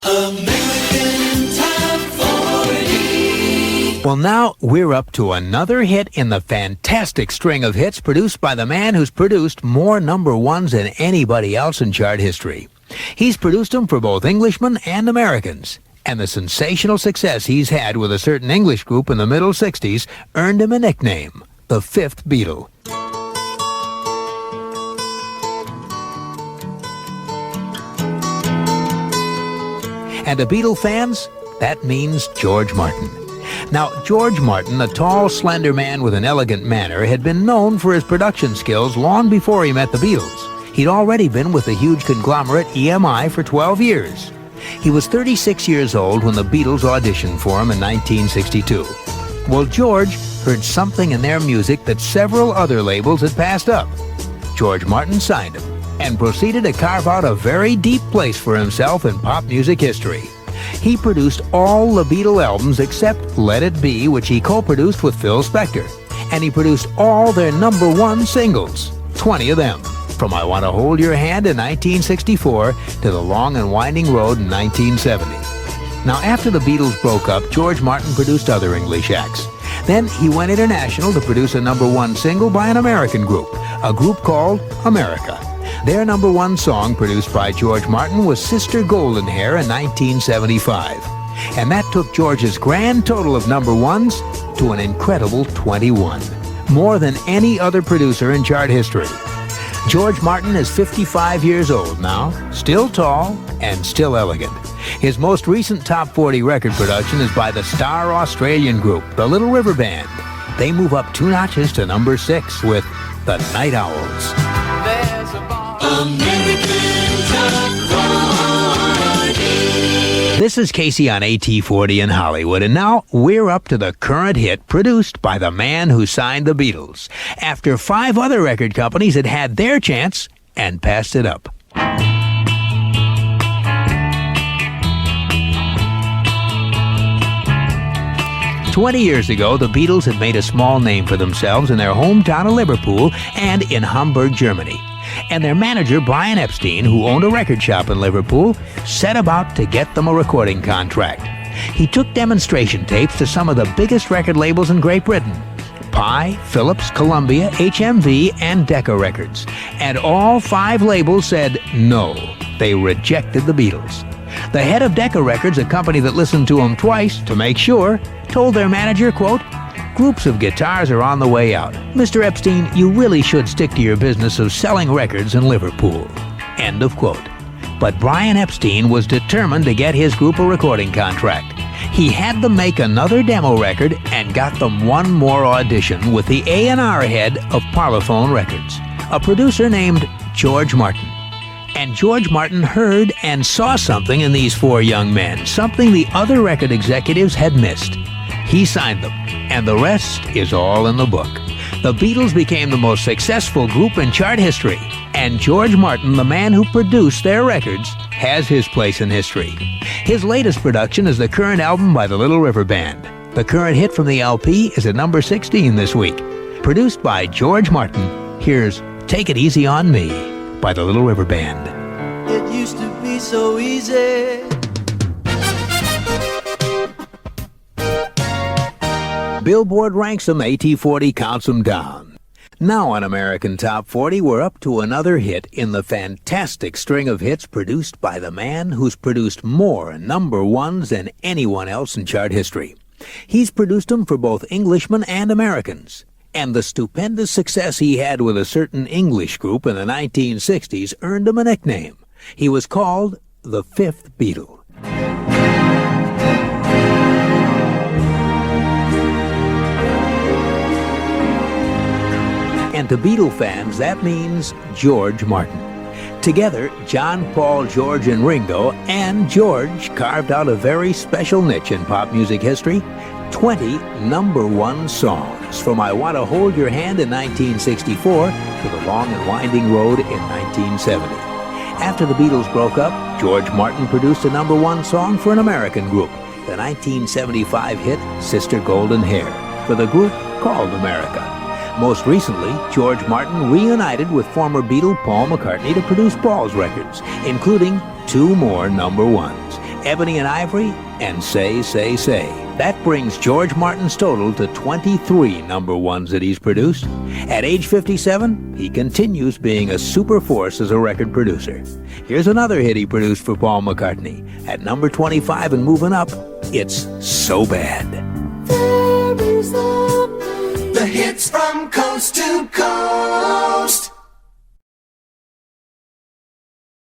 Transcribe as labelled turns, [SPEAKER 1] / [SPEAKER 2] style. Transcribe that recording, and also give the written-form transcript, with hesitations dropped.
[SPEAKER 1] American Top 40.
[SPEAKER 2] Well, now we're up to another hit in the fantastic string of hits produced by the man who's produced more number ones than anybody else in chart history. He's produced them for both Englishmen and Americans. And the sensational success he's had with a certain English group in the middle 60s earned him a nickname, the Fifth Beatle. And to Beatle fans, that means George Martin. Now, George Martin, a tall, slender man with an elegant manner, had been known for his production skills long before he met the Beatles. He'd already been with the huge conglomerate EMI for 12 years. He was 36 years old when the Beatles auditioned for him in 1962. Well, George heard something in their music that several other labels had passed up. George Martin signed him and proceeded to carve out a very deep place for himself in pop music history. He produced all the Beatle albums except Let It Be, which he co-produced with Phil Spector. And he produced all their number one singles, 20 of them, from I Want to Hold Your Hand in 1964 to The Long and Winding Road in 1970. Now, after the Beatles broke up, George Martin produced other English acts. Then he went international to produce a number one single by an American group, a group called America. Their number one song, produced by George Martin, was Sister Golden Hair in 1975. And that took George's grand total of number ones to an incredible 21. More than any other producer in chart history. George Martin is 55 years old now, still tall and still elegant. His most recent top 40 record production is by the star Australian group, the Little River Band. They move up 2 notches to number 6 with The Night Owls.
[SPEAKER 1] American Top 40.
[SPEAKER 2] This is Casey on AT40 in Hollywood, and now we're up to the current hit produced by the man who signed the Beatles, after 5 other record companies had had their chance and passed it up. "20 years ago, the Beatles had made a small name for themselves in their hometown of Liverpool and in Hamburg, Germany. And their manager, Brian Epstein, who owned a record shop in Liverpool, set about to get them a recording contract. He took demonstration tapes to some of the biggest record labels in Great Britain: Pi, Philips, Columbia, HMV, and Decca Records. And all 5 labels said no. They rejected the Beatles. The head of Decca Records, a company that listened to them twice to make sure, told their manager, quote, "Groups of guitars are on the way out. Mr. Epstein, you really should stick to your business of selling records in Liverpool." End of quote. But Brian Epstein was determined to get his group a recording contract. He had them make another demo record and got them one more audition with the A&R head of Parlophone Records, a producer named George Martin. And George Martin heard and saw something in these 4 young men, something the other record executives had missed. He signed them, and the rest is all in the book. The Beatles became the most successful group in chart history, and George Martin, the man who produced their records, has his place in history. His latest production is the current album by the Little River Band. The current hit from the LP is at number 16 this week. Produced by George Martin, here's Take It Easy on Me by the Little River Band.
[SPEAKER 3] It used to be so easy.
[SPEAKER 2] Billboard ranks them, AT40 counts them down. Now on American Top 40, we're up to another hit in the fantastic string of hits produced by the man who's produced more number ones than anyone else in chart history. He's produced them for both Englishmen and Americans. And the stupendous success he had with a certain English group in the 1960s earned him a nickname. He was called the Fifth Beatle. And to Beatle fans, that means George Martin. Together, John, Paul, George, and Ringo and George carved out a very special niche in pop music history: 20 number one songs, from I Want to Hold Your Hand in 1964 to The Long and Winding Road in 1970. After the Beatles broke up, George Martin produced a number one song for an American group, the 1975 hit Sister Golden Hair, for the group called America. Most recently, George Martin reunited with former Beatle Paul McCartney to produce Paul's records, including 2 more number ones. Ebony and Ivory, and Say, Say, Say. That brings George Martin's total to 23 number ones that he's produced. At age 57, he continues being a super force as a record producer. Here's another hit he produced for Paul McCartney. At number 25 and moving up, it's So Bad.
[SPEAKER 1] The hits from coast to coast.